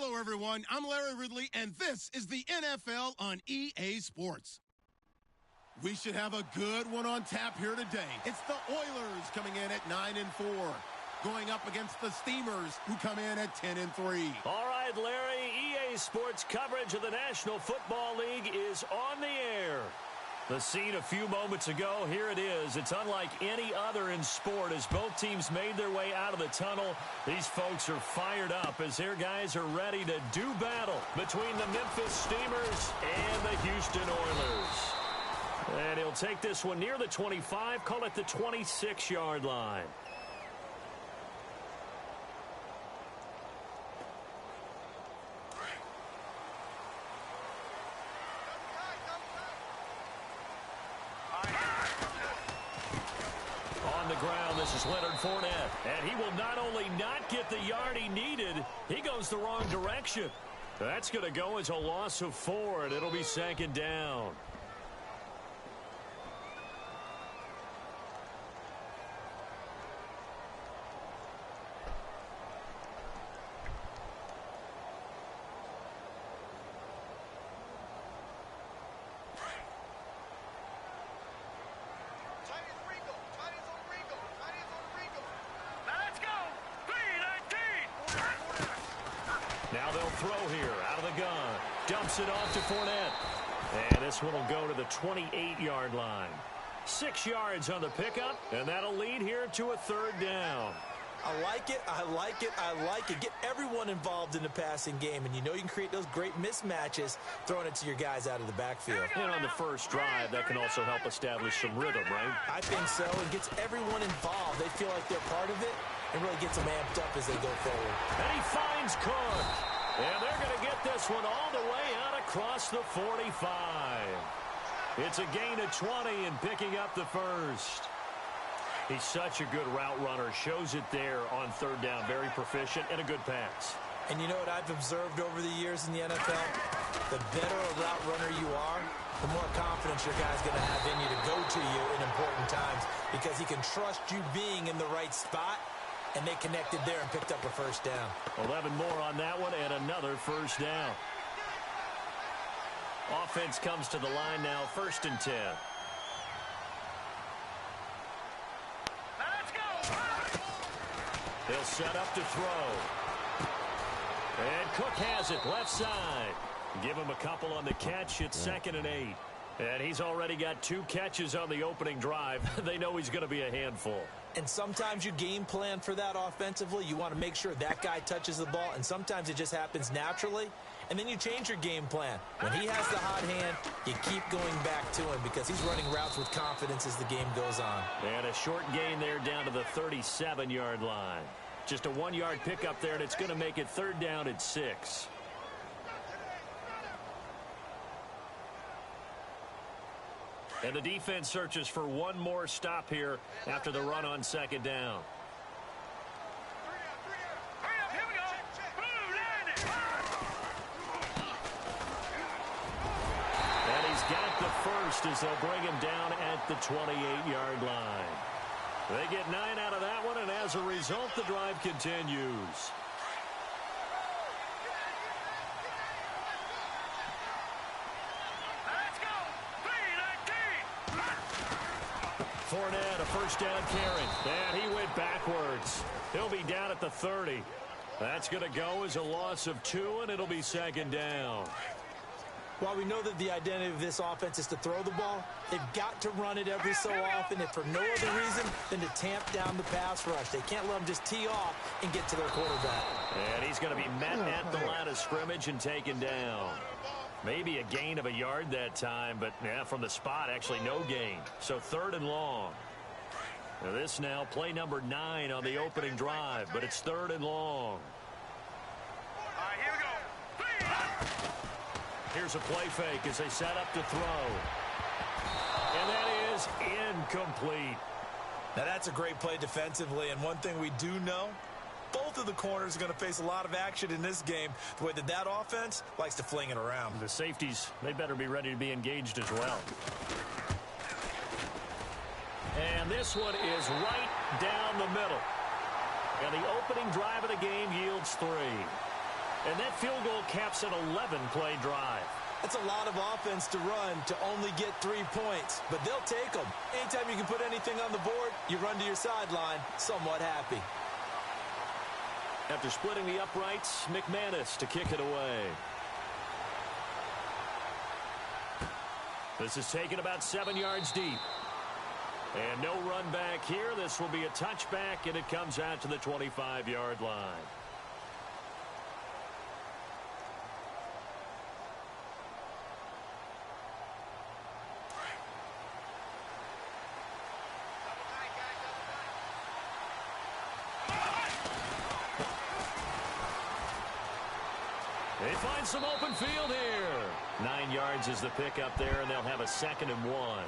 Hello, everyone. I'm Larry Ridley, and this is the NFL on EA Sports. We should have a good one on tap here today. It's the Oilers coming in at 9-4, going up against the Steamers, who come in at 10-3. All right, Larry, EA Sports coverage of the National Football League is on the air. The scene a few moments ago, here it is. It's unlike any other in sport as both teams made their way out of the tunnel. These folks are fired up as their guys are ready to do battle between the Memphis Steamers and the Houston Oilers. And he'll take this one near the 25, call it the 26-yard line. This is Leonard Fournette, and he will not only not get the yard he needed, he goes the wrong direction. That's going to go as a loss of 4, and it'll be second down. Now they'll throw here out of the gun. Dumps it off to Fournette. And this one will go to the 28-yard line. 6 yards on the pickup, and that'll lead here to a third down. I like it, I like it, I like it. Get everyone involved in the passing game, and you know you can create those great mismatches throwing it to your guys out of the backfield. And on the first drive, that can also help establish some rhythm, right? I think so. It gets everyone involved. They feel like they're part of it. It really gets them amped up as they go forward. And he finds Cook. And they're going to get this one all the way out across the 45. It's a gain of 20 and picking up the first. He's such a good route runner. Shows it there on third down. Very proficient and a good pass. And you know what I've observed over the years in the NFL? The better a route runner you are, the more confidence your guy's going to have in you to go to you in important times because he can trust you being in the right spot. And they connected there and picked up a first down. 11 more on that one and another first down. Offense comes to the line now, 1st and 10. Let's go! He'll set up to throw. And Cook has it, left side. Give him a couple on the catch. It's 2nd and 8. And he's already got 2 catches on the opening drive. They know he's going to be a handful. And sometimes you game plan for that offensively. You want to make sure that guy touches the ball, and sometimes it just happens naturally. And then you change your game plan. When he has the hot hand, you keep going back to him because he's running routes with confidence as the game goes on. And a short gain there down to the 37-yard line. Just a 1-yard pickup there, and it's going to make it 3rd down at 6. And the defense searches for one more stop here after the run on 2nd down. And he's got the first as they'll bring him down at the 28-yard line. They get 9 out of that one, and as a result, the drive continues. Fournette, a first down carry. And he went backwards. He'll be down at the 30. That's going to go as a loss of 2, and it'll be 2nd down. While we know that the identity of this offense is to throw the ball, they've got to run it every so often, and for no other reason than to tamp down the pass rush. They can't let them just tee off and get to their quarterback. And he's going to be met at the line of scrimmage and taken down. Maybe a gain of a yard that time, but yeah, from the spot, actually no gain. So 3rd and long. Now this now, play number 9 on the opening drive, but it's 3rd and long. All right, here we go. Here's a play fake as they set up to throw. And that is incomplete. Now that's a great play defensively, and one thing we do know, both of the corners are going to face a lot of action in this game, the way that offense likes to fling it around. The safeties, they better be ready to be engaged as well. And this one is right down the middle. And the opening drive of the game yields 3. And that field goal caps an 11-play drive. That's a lot of offense to run to only get 3 points, but they'll take them. Anytime you can put anything on the board, you run to your sideline somewhat happy. After splitting the uprights, McManus to kick it away. This is taken about 7 yards deep. And no run back here. This will be a touchback, and it comes out to the 25-yard line. They find some open field here. 9 yards is the pickup there, and they'll have a 2nd and 1.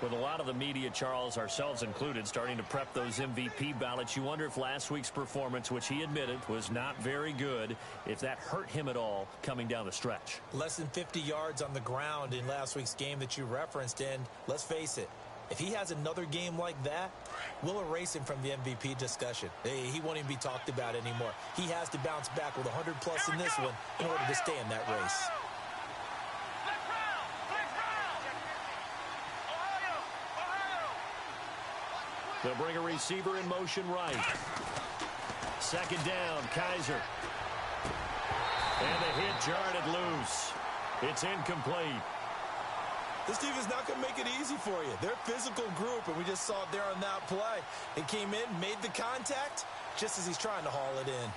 With a lot of the media, Charles, ourselves included, starting to prep those MVP ballots, you wonder if last week's performance, which he admitted was not very good, if that hurt him at all coming down the stretch. Less than 50 yards on the ground in last week's game that you referenced, and let's face it, if he has another game like that, we'll erase him from the MVP discussion. He won't even be talked about anymore. He has to bounce back with 100-plus in this one in order to stay in that race. They'll bring a receiver in motion right. 2nd down, Kaiser. And the hit jarred it loose. It's incomplete. This team is not going to make it easy for you. They're a physical group, and we just saw it there on that play. It came in, made the contact, just as he's trying to haul it in.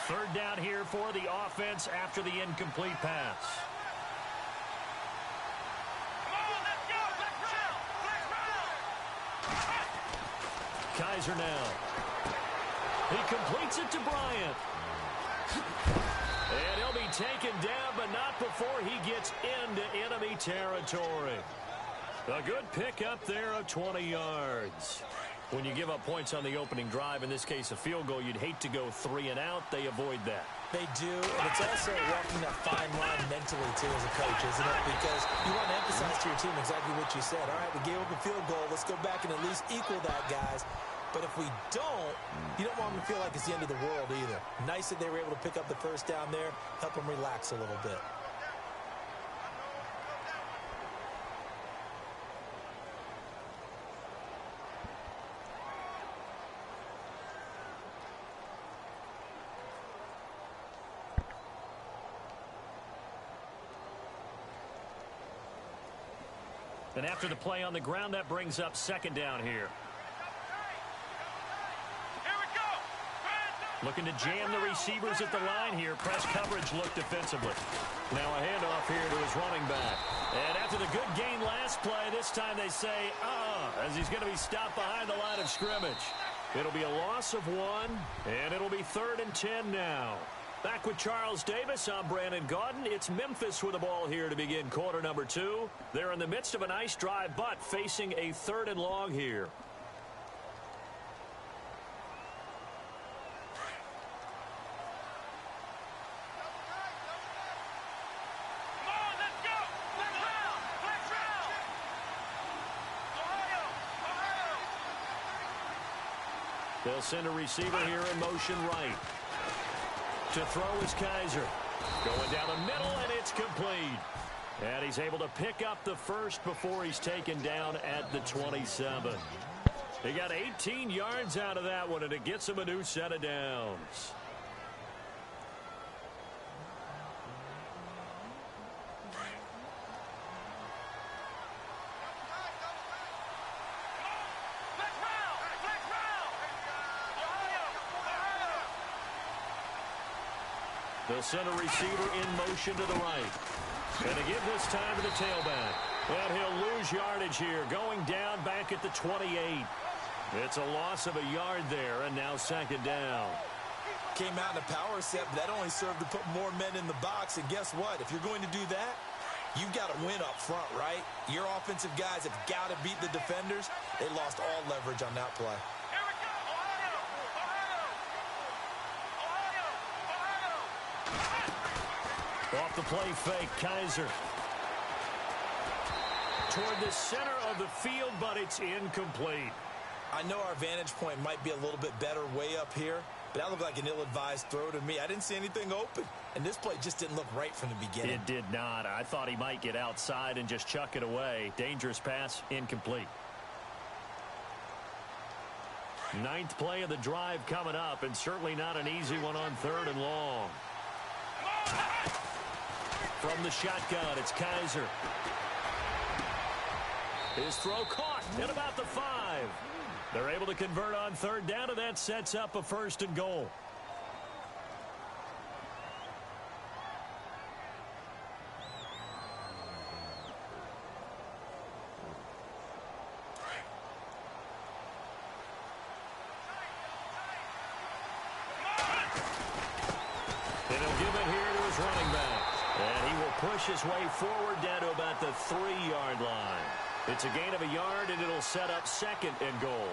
3rd down here for the offense after the incomplete pass. Kaiser now. He completes it to Bryant. And he'll be taken down, but not before he gets into enemy territory. A good pickup there of 20 yards. When you give up points on the opening drive, in this case a field goal, you'd hate to go 3 and out. They avoid that. They do, and it's also walking that fine line mentally, too, as a coach, isn't it? Because you want to emphasize to your team exactly what you said. All right, we gave up a field goal. Let's go back and at least equal that, guys. But if we don't, you don't want them to feel like it's the end of the world either. Nice that they were able to pick up the 1st down there, help them relax a little bit. And after the play on the ground, that brings up 2nd down here. Looking to jam the receivers at the line here. Press coverage look defensively. Now a handoff here to his running back. And after the good gain last play, this time they say, as he's going to be stopped behind the line of scrimmage. It'll be a loss of 1, and it'll be 3rd and 10 now. Back with Charles Davis, I'm Brandon Gaudin. It's Memphis with the ball here to begin quarter number 2. They're in the midst of a nice drive, but facing a 3rd and long here. They'll send a receiver here in motion right. To throw is Kaiser. Going down the middle, and it's complete. And he's able to pick up the 1st before he's taken down at the 27. He got 18 yards out of that one, and it gets him a new set of downs. They'll send a receiver in motion to the right. And to give this time to the tailback. And he'll lose yardage here, going down back at the 28. It's a loss of a yard there, and now 2nd down. Came out in a power set, but that only served to put more men in the box. And guess what? If you're going to do that, you've got to win up front, right? Your offensive guys have got to beat the defenders. They lost all leverage on that play. Off the play fake, Kaiser. Toward the center of the field, but it's incomplete. I know our vantage point might be a little bit better way up here, but that looked like an ill-advised throw to me. I didn't see anything open, and this play just didn't look right from the beginning. It did not. I thought he might get outside and just chuck it away. Dangerous pass, incomplete. Ninth play of the drive coming up, and certainly not an easy one on 3rd and long. From the shotgun, it's Kaiser. His throw caught at about the 5. They're able to convert on 3rd down, and that sets up a 1st and goal. And he'll give it here to his running back. And he will push his way forward down to about the 3-yard line. It's a gain of a yard, and it'll set up 2nd and goal.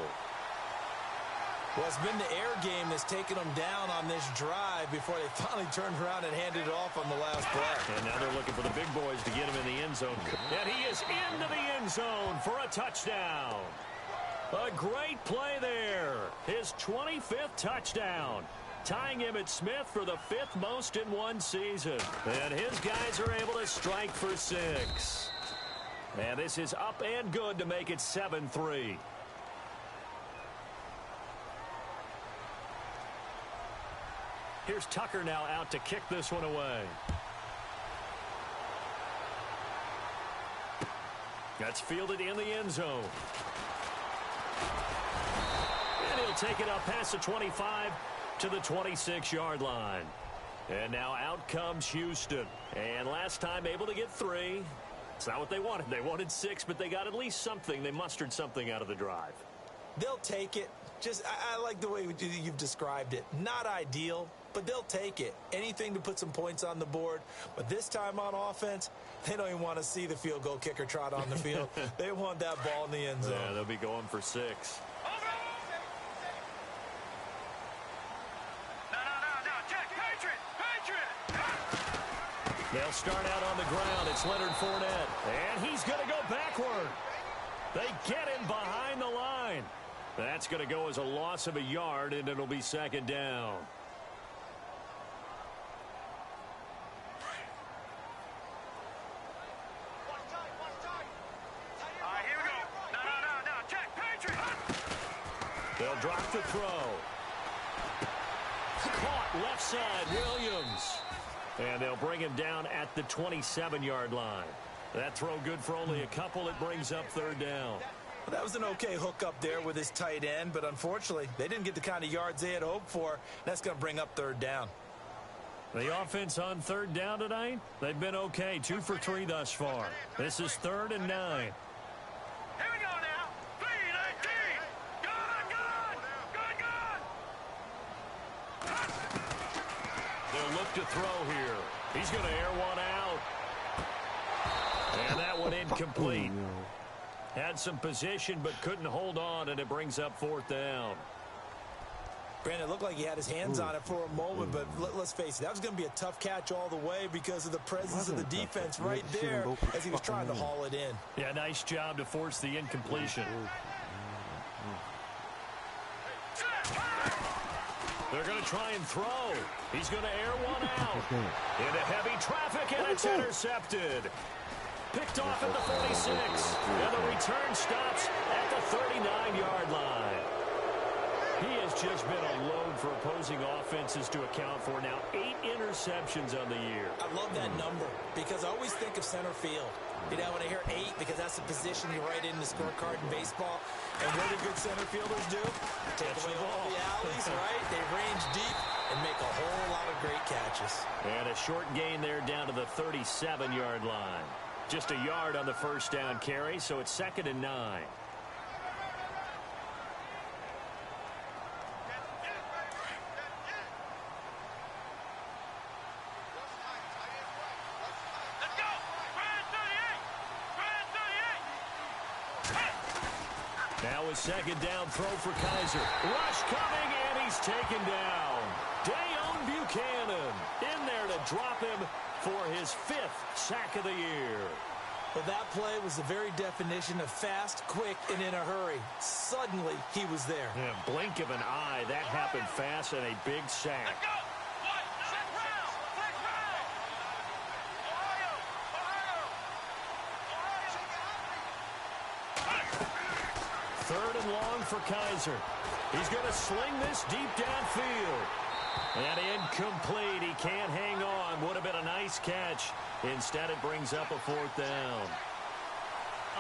Well, it's been the air game that's taken them down on this drive before they finally turned around and handed it off on the last play. And now they're looking for the big boys to get him in the end zone. And he is into the end zone for a touchdown. A great play there. His 25th touchdown, tying Emmitt Smith for the 5th most in one season. And his guys are able to strike for 6. And this is up and good to make it 7-3. Here's Tucker now out to kick this one away. That's fielded in the end zone. And he'll take it up past the 25 to the 26-yard line. And now out comes Houston. And last time able to get 3. It's not what they wanted. They wanted 6, but they got at least something. They mustered something out of the drive. They'll take it. I like the way you've described it. Not ideal, but they'll take it. Anything to put some points on the board. But this time on offense, they don't even want to see the field goal kicker trot on the field. They want that ball in the end zone. Yeah, they'll be going for 6. They'll start out on the ground. It's Leonard Fournette. And he's going to go backward. They get him behind the line. That's going to go as a loss of a yard, and it'll be 2nd down. Here we go. No. Check. Patriot. They'll drop the throw. Caught left side, Williams. And they'll bring him down at the 27-yard line. That throw good for only a couple. It brings up 3rd down. Well, that was an okay hook up there with his tight end, but unfortunately, they didn't get the kind of yards they had hoped for. That's going to bring up 3rd down. The offense on 3rd down tonight, they've been okay. 2 for 3 thus far. This is 3rd and 9. Here we go now. 3-19. Gone. They'll look to throw here. He's going to air one out. And that one incomplete. Had some position but couldn't hold on, and it brings up 4th down. Brandon, it looked like he had his hands on it for a moment, but let's face it, that was going to be a tough catch all the way because of the presence of the defense right there as he was trying to haul it in. Yeah, nice job to force the incompletion. They're going to try and throw. He's going to air one out. Into heavy traffic, and it's intercepted. Picked off at the 46. And the return stops at the 39-yard line. He has just been a load for opposing offenses to account for. Now 8 interceptions on the year. I love that number because I always think of center field. You know, when I hear 8, because that's the position you write in the scorecard in baseball. And what do good center fielders do? Take away all the alleys, right? They range deep and make a whole lot of great catches. And a short gain there down to the 37-yard line. Just a yard on the first down carry, so it's 2nd and 9. Now a 2nd down throw for Kaiser. Rush coming, and he's taken down. Dayon Buchanan in there to drop him for his 5th sack of the year. Well, that play was the very definition of fast, quick, and in a hurry. Suddenly, he was there. Yeah, blink of an eye. That happened fast and a big sack. Let's go. One, set round. Set round. Ohio. Third and long for Kaiser. He's going to sling this deep downfield. And incomplete. He can't hang on. Would have been a nice catch. Instead, it brings up a fourth down.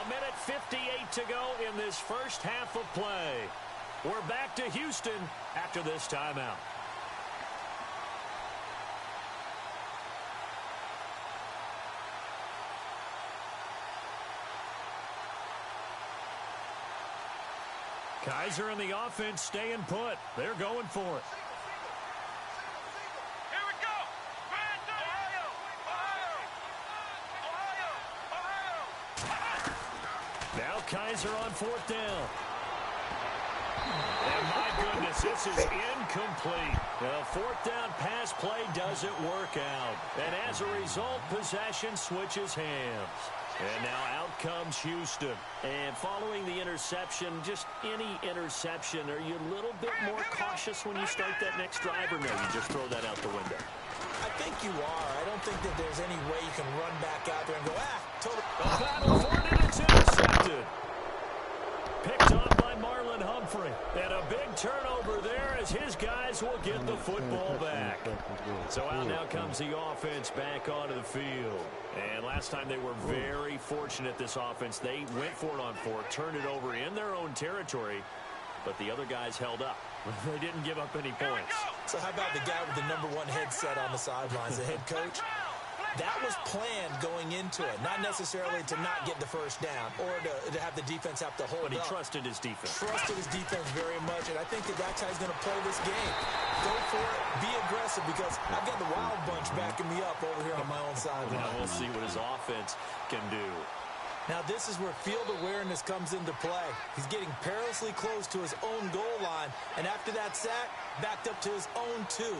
1:58 to go in this first half of play. We're back to Houston after this timeout. Kaiser and the offense staying put. They're going for it. Here we go. Ohio. Now Kaiser on fourth down. And my goodness, this is incomplete. The fourth down pass play doesn't work out. And as a result, possession switches hands. And now out comes Houston. And following the interception, just any interception, are you a little bit more cautious when you start that next drive, or no, you just throw that out the window? I think you are. I don't think that there's any way you can run back out there and go, totally. The battle for it, and it's intercepted. Picked off by Marlon Humphrey. And a big turnover there as his guys will get the football back. So out now comes the offense back onto the field. And last time they were very fortunate, this offense. They went for it on fourth, turned it over in their own territory, but the other guys held up. They didn't give up any points. So how about the guy with the #1 headset on the sidelines, the head coach? That was planned going into it, not necessarily to not get the first down or to have the defense have to hold up. But he trusted his defense. Trusted his defense very much, and I think that that's how he's going to play this game. Go for it, be aggressive, because I've got the Wild Bunch backing me up over here on my own sideline. Now we'll see what his offense can do. Now this is where field awareness comes into play. He's getting perilously close to his own goal line, and after that sack, backed up to his own 2.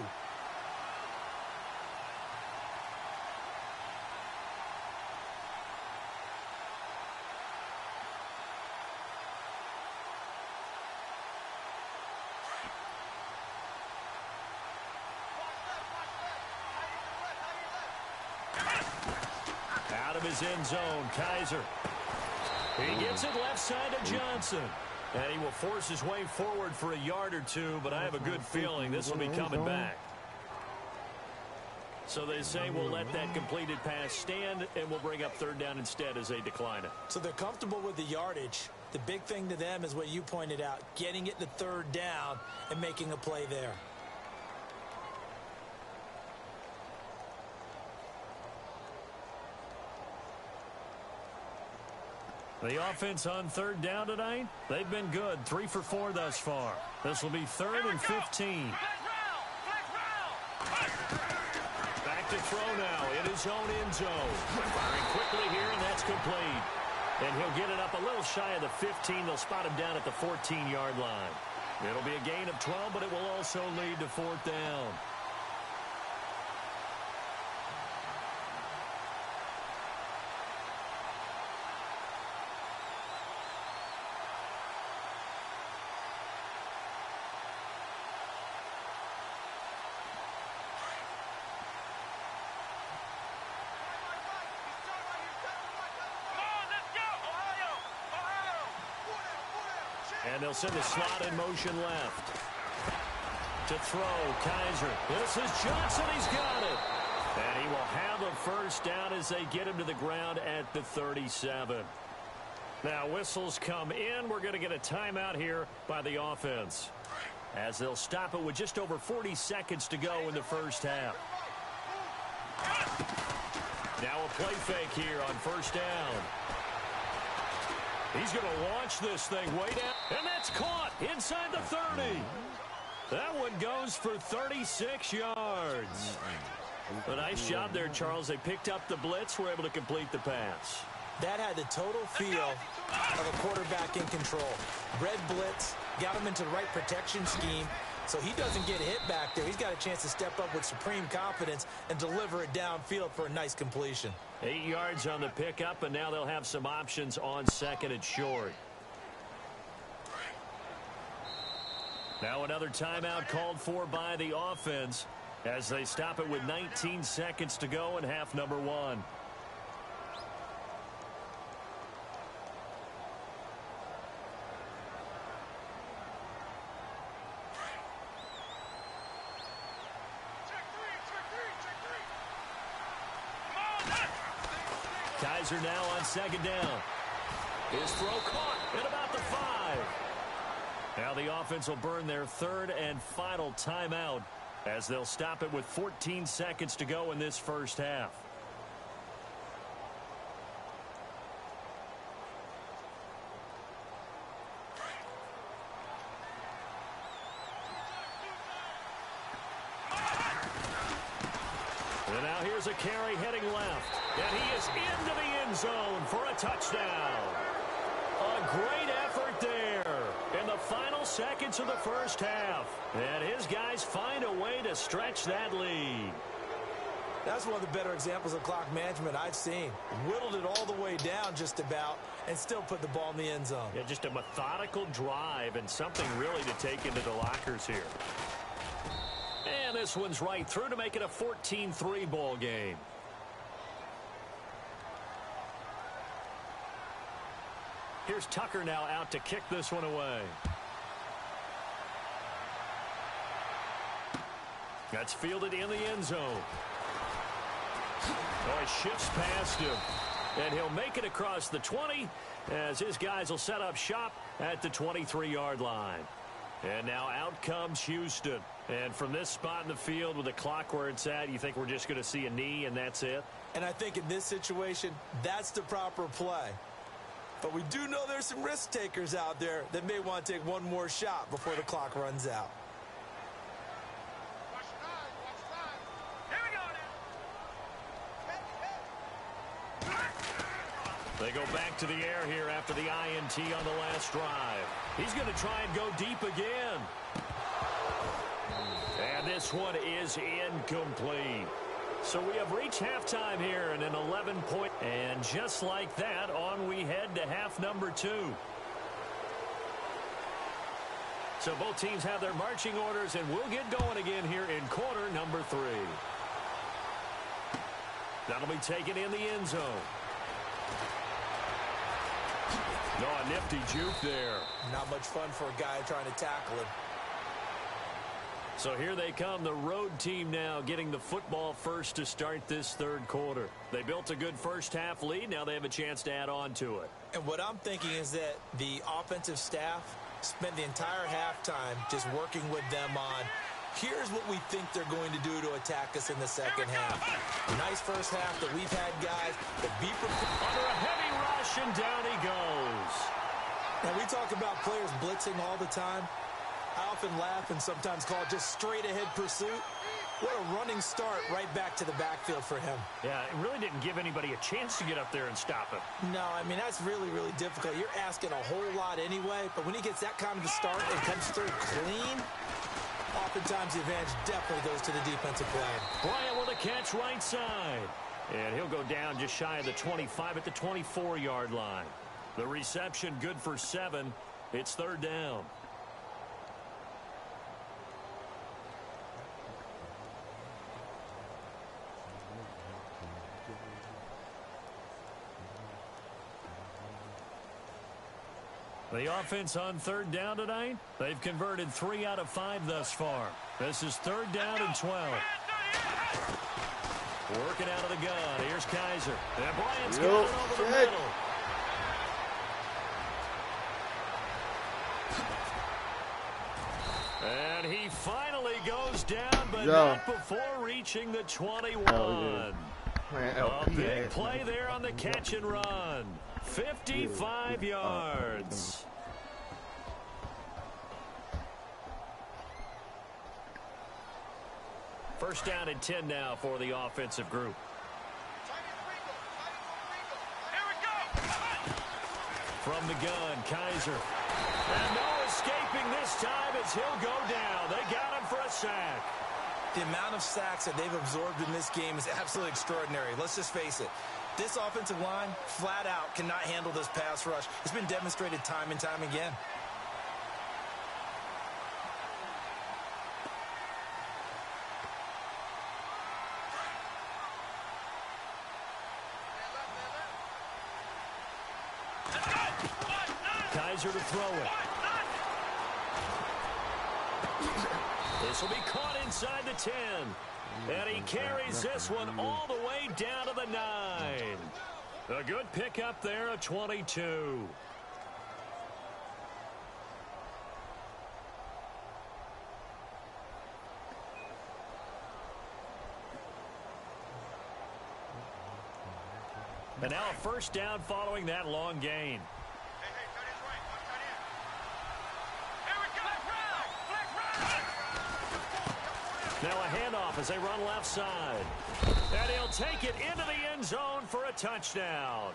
Out of his end zone, Kaiser. He gets it left side to Johnson. And he will force his way forward for a yard or two, but I have a good feeling this will be coming back. So they say we'll let that completed pass stand, and we'll bring up third down instead as they decline it. So they're comfortable with the yardage. The big thing to them is what you pointed out, getting it to third down and making a play there. The offense on third down tonight, they've been good. 3 for 4 thus far. This will be 3rd and 15. Back to throw now in his own end zone. Firing quickly here, and that's complete. And he'll get it up a little shy of the 15. They'll spot him down at the 14-yard line. It'll be a gain of 12, but it will also lead to fourth down. And they'll send the slot in motion left. To throw, Kaiser. This is Johnson. He's got it. And he will have a first down as they get him to the ground at the 37. Now whistles come in. We're going to get a timeout here by the offense, as they'll stop it with just over 40 seconds to go in the first half. Now a play fake here on first down. He's going to launch this thing way down. And that's caught inside the 30. That one goes for 36 yards. A nice job there, Charles. They picked up the blitz, were able to complete the pass. That had the total feel of a quarterback in control. Red blitz, got him into the right protection scheme, So he doesn't get hit back there. He's got a chance to step up with supreme confidence and deliver it downfield for a nice completion. 8 yards on the pickup, and now they'll have some options on second and short. Now another timeout called for by the offense as they stop it with 19 seconds to go in half number 1. Kaiser now on second down. His throw caught at about the 5. Now the offense will burn their third and final timeout as they'll stop it with 14 seconds to go in this first half. And now here's a carry heading left. And he is into the end zone for a touchdown. A great effort there in the final seconds of the first half. And his guys find a way to stretch that lead. That's one of the better examples of clock management I've seen. Whittled it all the way down just about and still put the ball in the end zone. Yeah, just a methodical drive and something really to take into the lockers here. And this one's right through to make it a 14-3 ball game. Here's Tucker now out to kick this one away. That's fielded in the end zone. Oh, he shifts past him. And he'll make it across the 20 as his guys will set up shop at the 23-yard line. And now out comes Houston. And from this spot in the field with the clock where it's at, you think we're just going to see a knee and that's it? And I think in this situation, that's the proper play. But we do know there's some risk takers out there that may want to take one more shot before the clock runs out. They go back to the air here after the INT on the last drive. He's going to try and go deep again. And this one is incomplete. So we have reached halftime here in an 11-point. And just like that, on we head to half number 2. So both teams have their marching orders, and we'll get going again here in quarter number 3. That'll be taken in the end zone. No, a nifty juke there. Not much fun for a guy trying to tackle him. So here they come, the road team now getting the football first to start this third quarter. They built a good first half lead. Now they have a chance to add on to it. And what I'm thinking is that the offensive staff spent the entire halftime just working with them on, here's what we think they're going to do to attack us in the second half. Nice first half that we've had, guys, but be prepared. Under a heavy rush, and down he goes. Now, we talk about players blitzing all the time. I often laugh and sometimes call it just straight-ahead pursuit. What a running start right back to the backfield for him. Yeah, it really didn't give anybody a chance to get up there and stop him. No, I mean, that's really, really difficult. You're asking a whole lot anyway, but when he gets that kind of a start and comes through clean, oftentimes the advantage definitely goes to the defensive player. Bryant with a catch right side. And he'll go down just shy of the 25 at the 24-yard line. The reception good for 7. It's third down. The offense on third down tonight, they've converted 3 out of 5 thus far. This is third down and 12. Working out of the gun. Here's Kaiser. And Bryant's got it over the middle. And he finally goes down, but not before reaching the 21. A big play there on the catch and run. 55 yards. First down and 10 now for the offensive group. From the gun, Kaiser. And Noah's escaping this time as he'll go down. They got him for a sack. The amount of sacks that they've absorbed in this game is absolutely extraordinary. Let's just face it. This offensive line, flat out, cannot handle this pass rush. It's been demonstrated time and time again. Kaiser to throw it. This will be caught inside the 10. And he carries this one all the way down to the 9. A good pickup there, a 22. And now a first down following that long gain. Now a handoff as they run left side. And he'll take it into the end zone for a touchdown.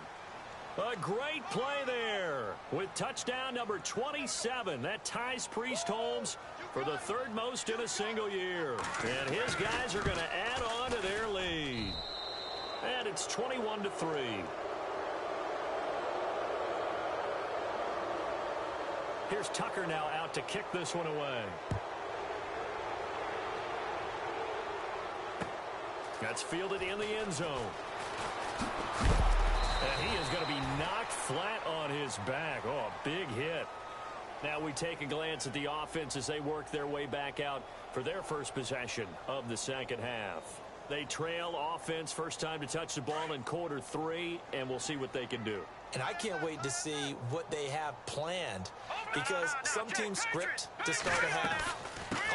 A great play there with touchdown number 27. That ties Priest Holmes for the third most in a single year. And his guys are going to add on to their lead. And it's 21-3. Here's Tucker now out to kick this one away. That's fielded in the end zone. And he is going to be knocked flat on his back. Oh, a big hit. Now we take a glance at the offense as they work their way back out for their first possession of the second half. They trail offense, first time to touch the ball in quarter 3, and we'll see what they can do. And I can't wait to see what they have planned, because some teams script to start a half.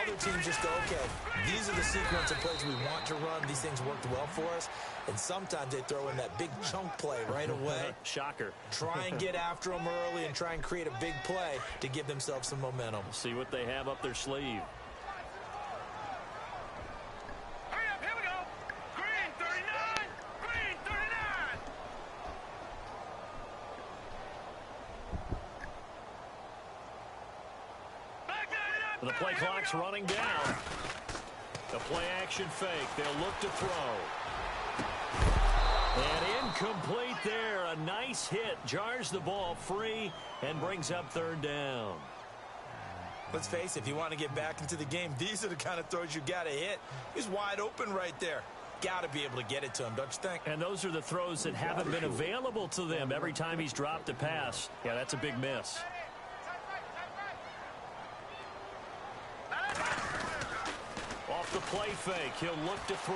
Other teams just go, okay, these are the sequence of plays we want to run. These things worked well for us. And sometimes they throw in that big chunk play right away. Shocker. Try and get after them early and try and create a big play to give themselves some momentum. See what they have up their sleeve. Hurry up, here we go. Green 39. Green 39. Back that up. The play clock's running down. The play action fake. They'll look to throw. And incomplete there. A nice hit. Jars the ball free and brings up third down. Let's face it, if you want to get back into the game, these are the kind of throws you got to hit. He's wide open right there. Got to be able to get it to him, don't you think? And those are the throws that haven't been available to them every time he's dropped a pass. Yeah, that's a big miss. Off the play fake, he'll look to throw.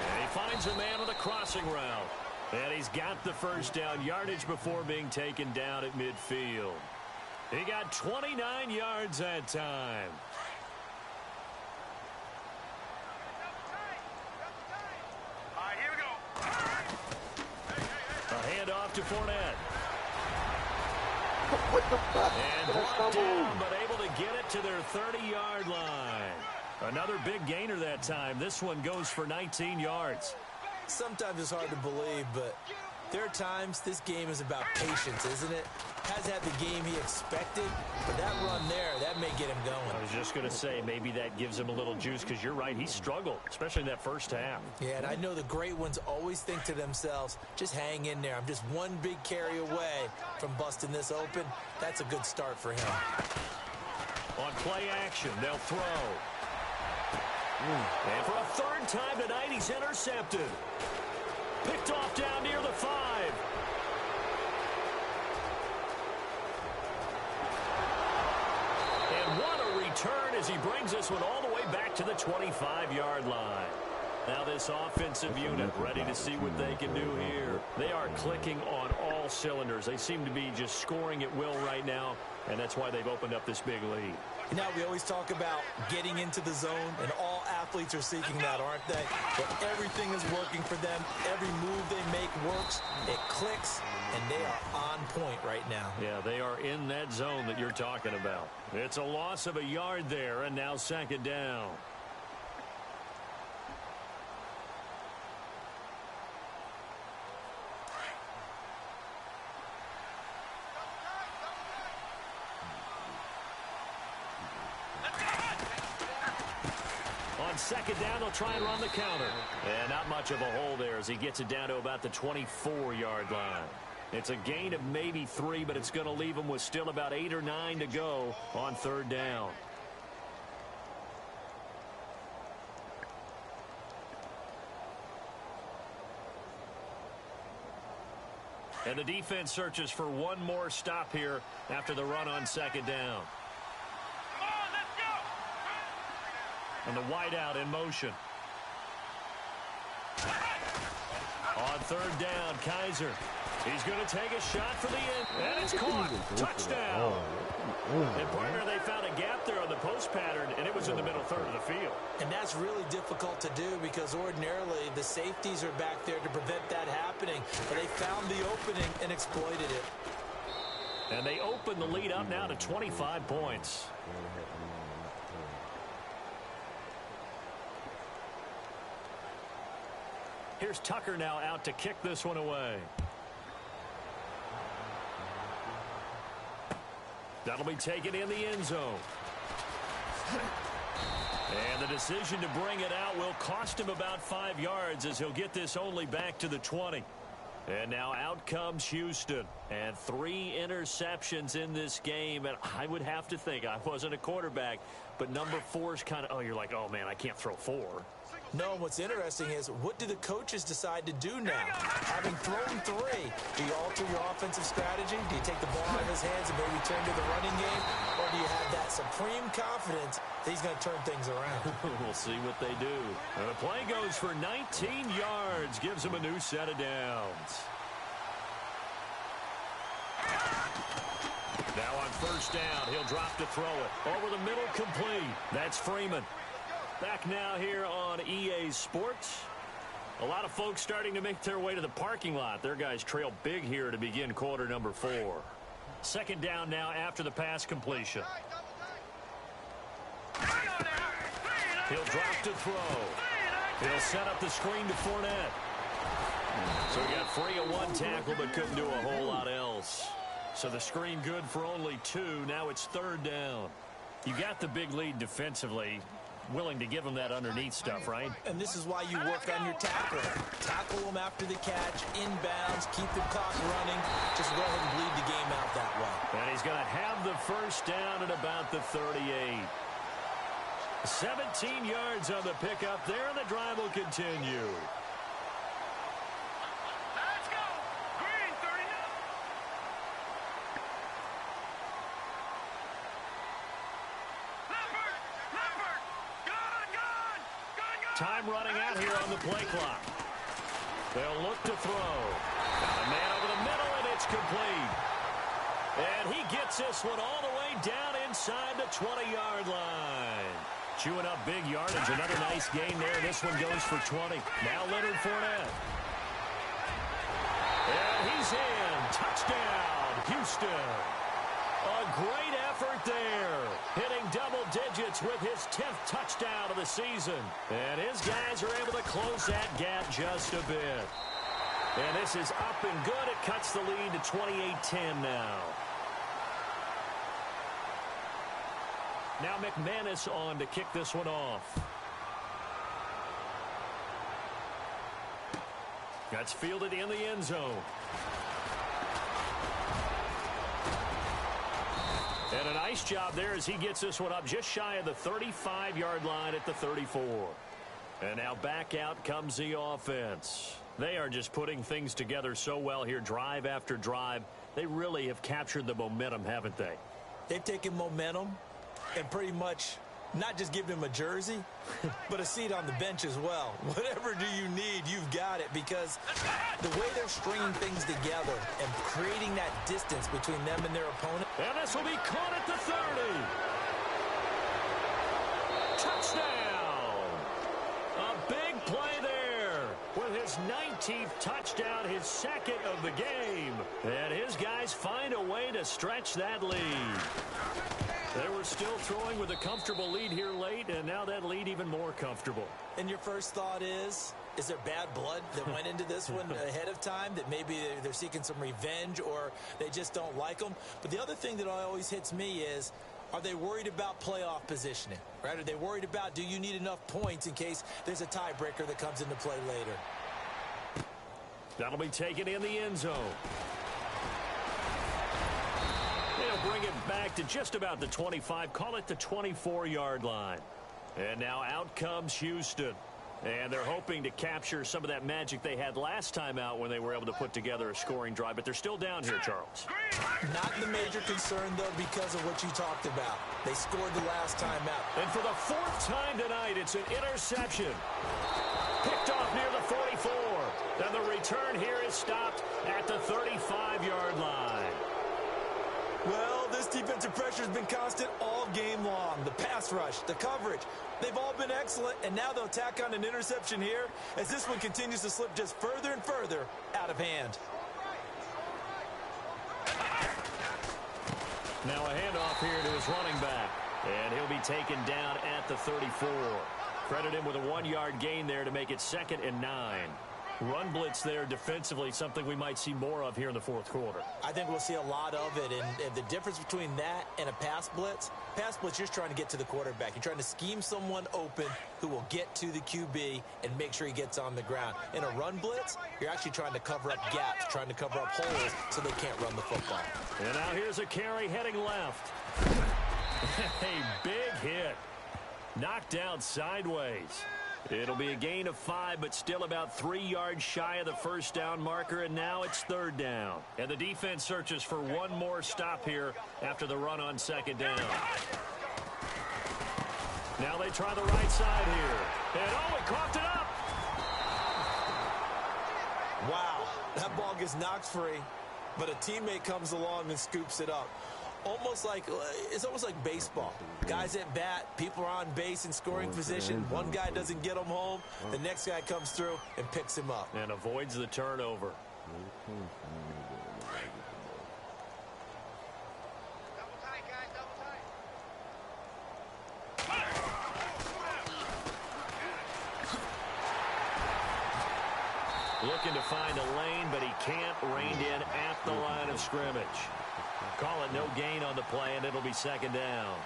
And he finds a man on the crossing route. And he's got the first down, yardage before being taken down at midfield. He got 29 yards that time. All right, here we go. A handoff to Fournette. And brought down, but able to get it to their 30-yard line. Another big gainer that time. This one goes for 19 yards. Sometimes it's hard to believe, but there are times this game is about patience, isn't it? Hasn't had the game he expected, but that run there, that may get him going. I was just going to say, maybe that gives him a little juice, because you're right, he struggled, especially in that first half. Yeah, and I know the great ones always think to themselves, just hang in there. I'm just one big carry away from busting this open. That's a good start for him. On play action, they'll throw. And for a third time tonight, he's intercepted. Picked off down near the 5. And what a return as he brings this one all the way back to the 25-yard line. Now this offensive unit ready to see what they can do here. They are clicking on all cylinders. They seem to be just scoring at will right now, and that's why they've opened up this big lead. Now, we always talk about getting into the zone, and all athletes are seeking that, aren't they? But everything is working for them. Every move they make works. It clicks, and they are on point right now. Yeah, they are in that zone that you're talking about. It's a loss of a yard there, and now second down. on second down, they'll try and run the counter. And not much of a hole there as he gets it down to about the 24-yard line. It's a gain of maybe 3, but it's going to leave him with still about 8 or 9 to go on third down. And the defense searches for one more stop here after the run on second down. Come on, let's go. And the wideout in motion. On third down, Kaiser. He's going to take a shot for the end. And it's caught. Touchdown. And partner, they found a gap there on the post pattern, and it was in the middle third of the field. And that's really difficult to do because ordinarily the safeties are back there to prevent that happening. But they found the opening and exploited it. And they open the lead up now to 25 points. Here's Tucker now out to kick this one away. That'll be taken in the end zone. And the decision to bring it out will cost him about 5 yards as he'll get this only back to the 20. And now out comes Houston. And 3 interceptions in this game. And I would have to think, I wasn't a quarterback, but number 4 is kind of, oh, you're like, oh, man, I can't throw 4. No, what's interesting is what do the coaches decide to do now? Having thrown 3, do you alter your offensive strategy? Do you take the ball out of his hands and maybe turn to the running game? Or do you have that supreme confidence that he's going to turn things around? We'll see what they do. And the play goes for 19 yards, gives him a new set of downs. Now on first down, he'll drop to throw it. Over the middle, complete. That's Freeman. Back now here on EA Sports. A lot of folks starting to make their way to the parking lot. Their guys trail big here to begin quarter number 4. Second down now after the pass completion. He'll drop to throw. He'll set up the screen to Fournette. So he got free of 1 tackle but couldn't do a whole lot else. So the screen good for only 2. Now it's third down. You got the big lead defensively. Willing to give him that underneath stuff, right? And this is why you work on your tackling. Tackle them after the catch, inbounds, keep the clock running. Just go ahead and bleed the game out that way. And he's going to have the first down at about the 38. 17 yards on the pickup there, and the drive will continue. Let's go. Green 39. Time running out here on the play clock. They'll look to throw. Got a man over the middle, and it's complete. And he gets this one all the way down inside the 20-yard line. Chewing up big yardage. Another nice gain there. This one goes for 20. Now Leonard Fournette. And he's in. Touchdown, Houston. A great effort there, hitting double digits with his 10th touchdown of the season. And his guys are able to close that gap just a bit. And this is up and good. It cuts the lead to 28-10 now. Now McManus on to kick this one off. That's fielded in the end zone. And a nice job there as he gets this one up just shy of the 35-yard line at the 34. And now back out comes the offense. They are just putting things together so well here, drive after drive. They really have captured the momentum, haven't they? They've taken momentum and pretty much not just given him a jersey, but a seat on the bench as well. Whatever do you need, you've got it, because the way they're stringing things together and creating that distance between them and their opponent. And this will be caught at the 30. Touchdown! A big play there with his 19th touchdown, his second of the game. And his guys find a way to stretch that lead. They were still throwing with a comfortable lead here late, and now that lead even more comfortable. And your first thought is there bad blood that went into this one ahead of time, that maybe they're seeking some revenge or they just don't like them? But the other thing that always hits me is Are they worried about playoff positioning? Right? Are they worried about, do you need enough points in case there's a tiebreaker that comes into play later? That'll be taken in the end zone. They'll bring it back to just about the 25, call it the 24-yard line. And now out comes Houston. And they're hoping to capture some of that magic they had last time out when they were able to put together a scoring drive. But they're still down here, Charles. Not the major concern, though, because of what you talked about. They scored the last time out. And for the fourth time tonight, it's an interception. Picked off near the 44. And the return here is stopped at the 35-yard line. Well, this defensive pressure has been constant all game long. The pass rush, the coverage, they've all been excellent, and now they'll tack on an interception here as this one continues to slip just further and further out of hand. Now a handoff here to his running back, and he'll be taken down at the 34. Credit him with a 1-yard gain there to make it 2nd and 9. Run blitz there defensively, something we might see more of here in the fourth quarter. I think we'll see a lot of it, and the difference between that and a pass blitz, you're just trying to get to the quarterback. You're trying to scheme someone open who will get to the QB and make sure he gets on the ground. In a run blitz, you're actually trying to cover up gaps, trying to cover up holes so they can't run the football. And now here's a carry heading left. A big hit. Knocked out sideways. It'll be a gain of 5, but still about 3 yards shy of the first down marker, and now it's 3rd down. And the defense searches for one more stop here after the run on 2nd down. Now they try the right side here. And oh, he coughed it up! Wow, that ball gets knocked free, but a teammate comes along and scoops it up. It's almost like baseball. Guys at bat, people are on base in scoring position. One guy doesn't get him home. The next guy comes through and picks him up. And avoids the turnover. Looking to find a lane, but he can't. Reined in at the line of scrimmage. Call it no gain on the play, and it'll be 2nd down.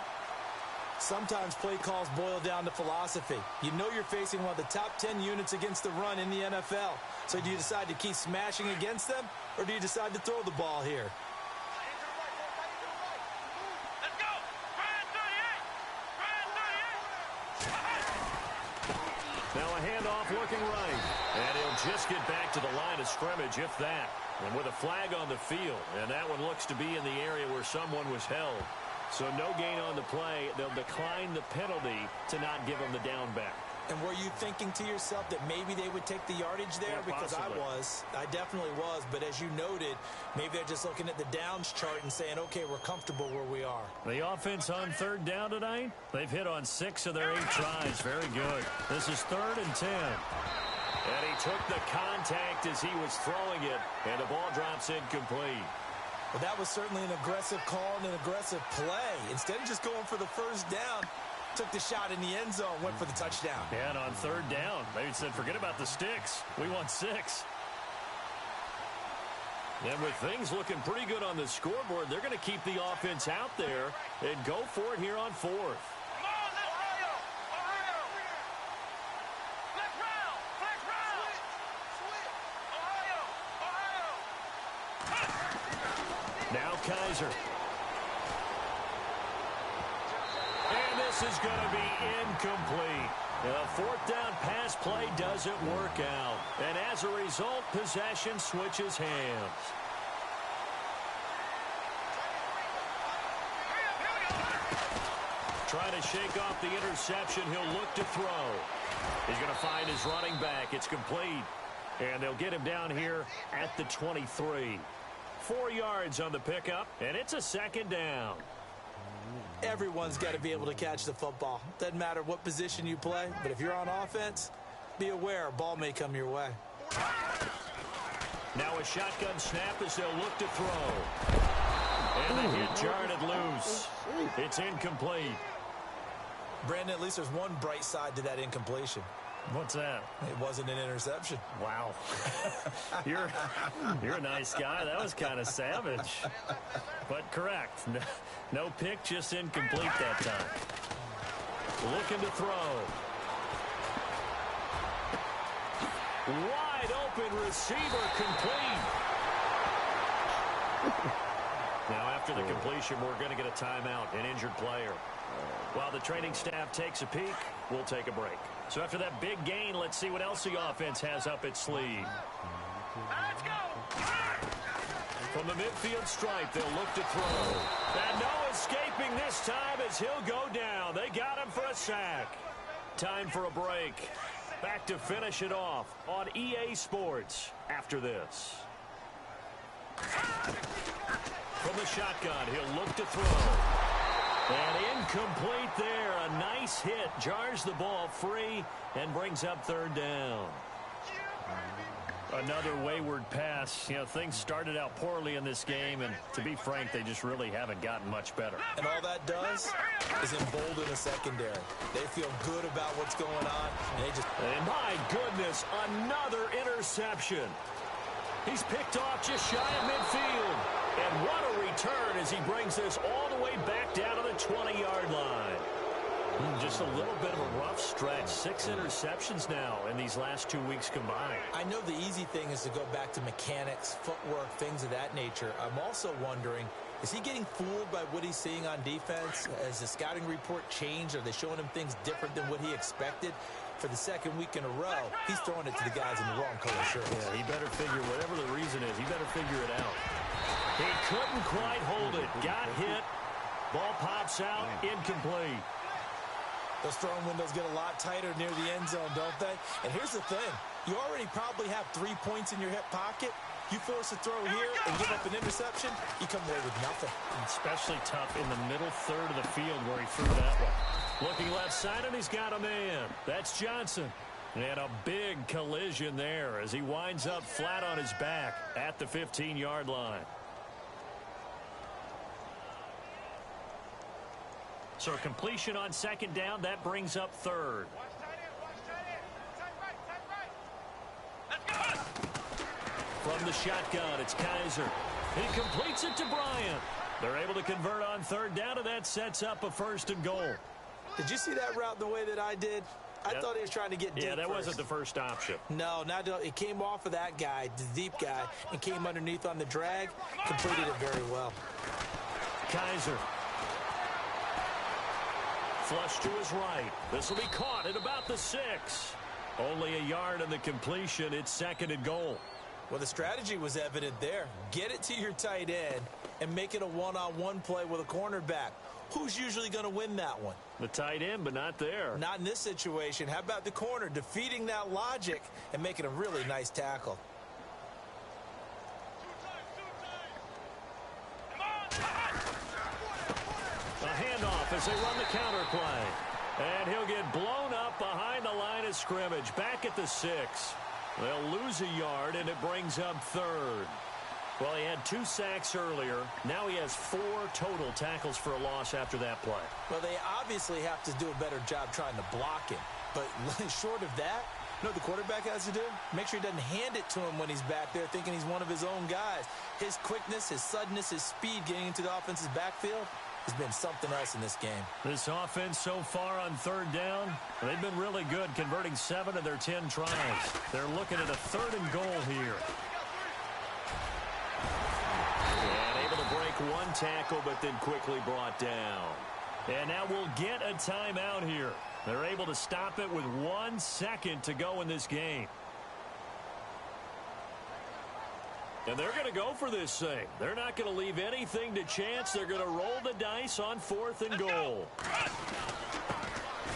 Sometimes play calls boil down to philosophy. You know you're facing one of the top 10 units against the run in the NFL. So do you decide to keep smashing against them, or do you decide to throw the ball here? Let's go! Brian 38! Now a handoff looking right. And he'll just get back to the line of scrimmage, if that. And with a flag on the field, and that one looks to be in the area where someone was held. So no gain on the play. They'll decline the penalty to not give him the down back. And were you thinking to yourself that maybe they would take the yardage there? Yeah, because possibly. I definitely was. But as you noted, maybe they're just looking at the downs chart and saying, okay, we're comfortable where we are. The offense on 3rd down tonight, they've hit on 6 of their 8 tries. Very good. This is 3rd and 10. And he took the contact as he was throwing it, and the ball drops incomplete. Well, that was certainly an aggressive call and an aggressive play. Instead of just going for the first down, took the shot in the end zone, went for the touchdown. And on 3rd down, they said, forget about the sticks. We want 6. And with things looking pretty good on the scoreboard, they're going to keep the offense out there and go for it here on 4th. Come on, let's Ohio! Ohio! Flex round! Flex round! Ohio! Ohio! Now Kaiser. And this is going to be incomplete. The 4th down pass play doesn't work out. And as a result, possession switches hands. Trying to shake off the interception. He'll look to throw. He's going to find his running back. It's complete. And they'll get him down here at the 23. 4 yards on the pickup, and it's a 2nd down. Everyone's got to be able to catch the football. Doesn't matter what position you play, but if you're on offense, be aware a ball may come your way. Now a shotgun snap as they'll look to throw. And the hit jarred it loose. It's incomplete. Brandon, at least there's one bright side to that incompletion. What's that? It wasn't an interception. Wow. You're a nice guy. That was kind of savage. But correct. No pick, just incomplete that time. Looking to throw. Wide open receiver, complete. Now after the completion, we're going to get a timeout, an injured player. While the training staff takes a peek, we'll take a break. So after that big gain, let's see what else the offense has up its sleeve. Let's go. From the midfield stripe, they'll look to throw. And no escaping this time as he'll go down. They got him for a sack. Time for a break. Back to finish it off on EA Sports after this. From the shotgun, he'll look to throw. And incomplete there. A nice hit. Jars the ball free and brings up third down. Another wayward pass. You know, things started out poorly in this game, and to be frank, they just really haven't gotten much better. And all that does is embolden the secondary. They feel good about what's going on, and they just... And my goodness, another interception. He's picked off just shy of midfield. And what a return as he brings this all the way back down to the 20-yard line. Just a little bit of a rough stretch. 6 interceptions now in these last 2 weeks combined. I know the easy thing is to go back to mechanics, footwork, things of that nature. I'm also wondering, is he getting fooled by what he's seeing on defense? Has the scouting report changed? Are they showing him things different than what he expected? For the second week in a row, he's throwing it to the guys in the wrong color shirts. Yeah, he better figure, whatever the reason is, he better figure it out. He couldn't quite hold it. Got hit. Ball pops out. Incomplete. Those throwing windows get a lot tighter near the end zone, don't they? And here's the thing. You already probably have 3 points in your hip pocket. You force a throw here and give up an interception, you come away with nothing. Especially tough in the middle third of the field where he threw that one. Looking left side, and he's got a man. That's Johnson. And a big collision there as he winds up flat on his back at the 15-yard line. So a completion on second down, that brings up third. From the shotgun, it's Kaiser. He completes it to Bryant. They're able to convert on third down, and that sets up a 1st and goal. Did you see that route the way that I did? I thought he was trying to get deep. Yeah, that first. wasn't the first option. No, it came off of that guy, the deep guy, and came underneath on the drag. Completed it very well. Kaiser. Flush to his right. This will be caught at about the 6. Only a yard on the completion. It's 2nd and goal. Well, the strategy was evident there. Get it to your tight end and make it a one-on-one play with a cornerback. Who's usually going to win that one? The tight end, but not there. Not in this situation. How about the corner defeating that logic and making a really nice tackle? A handoff as they run the counter play. And he'll get blown up behind the line of scrimmage. Back at the 6. They'll lose a yard, and it brings up third. Well, he had 2 sacks earlier. Now he has 4 total tackles for a loss after that play. Well, they obviously have to do a better job trying to block him. But short of that, you know what the quarterback has to do? Make sure he doesn't hand it to him when he's back there thinking he's one of his own guys. His quickness, his suddenness, his speed getting into the offense's backfield has been something else in this game. This offense so far on third down, they've been really good, converting 7 of their 10 tries. They're looking at a 3rd and goal here. And able to break 1 tackle, but then quickly brought down. And now we'll get a timeout here. They're able to stop it with 1 second to go in this game. And they're going to go for this thing. They're not going to leave anything to chance. They're going to roll the dice on 4th and goal.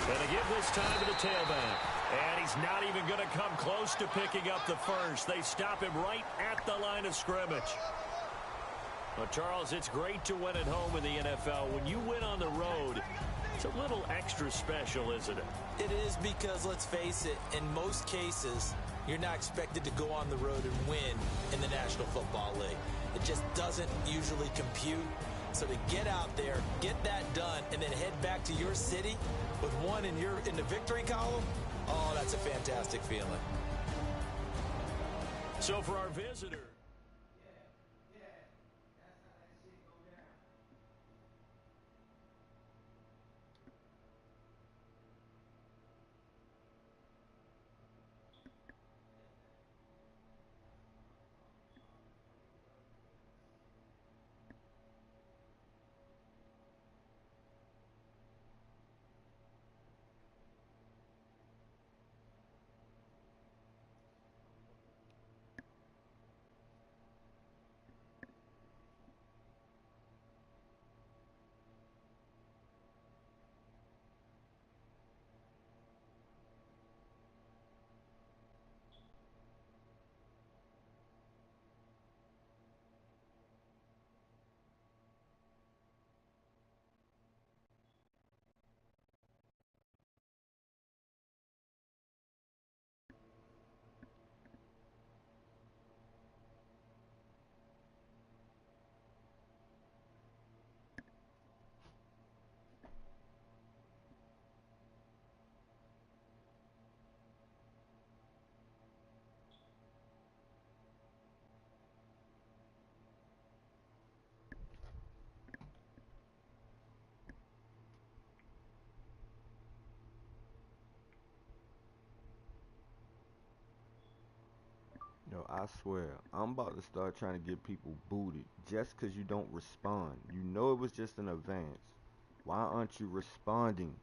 Going to give this time to the tailback. And he's not even going to come close to picking up the first. They stop him right at the line of scrimmage. Well, Charles, it's great to win at home in the NFL. When you win on the road, it's a little extra special, isn't it? It is because, let's face it, in most cases, you're not expected to go on the road and win in the National Football League. It just doesn't usually compute. So to get out there, get that done, and then head back to your city with 1 in the victory column, Oh, that's a fantastic feeling. So for our visitor, Yo, I swear, I'm about to start trying to get people booted just 'cause you don't respond. You know it was just an advance. Why aren't you responding?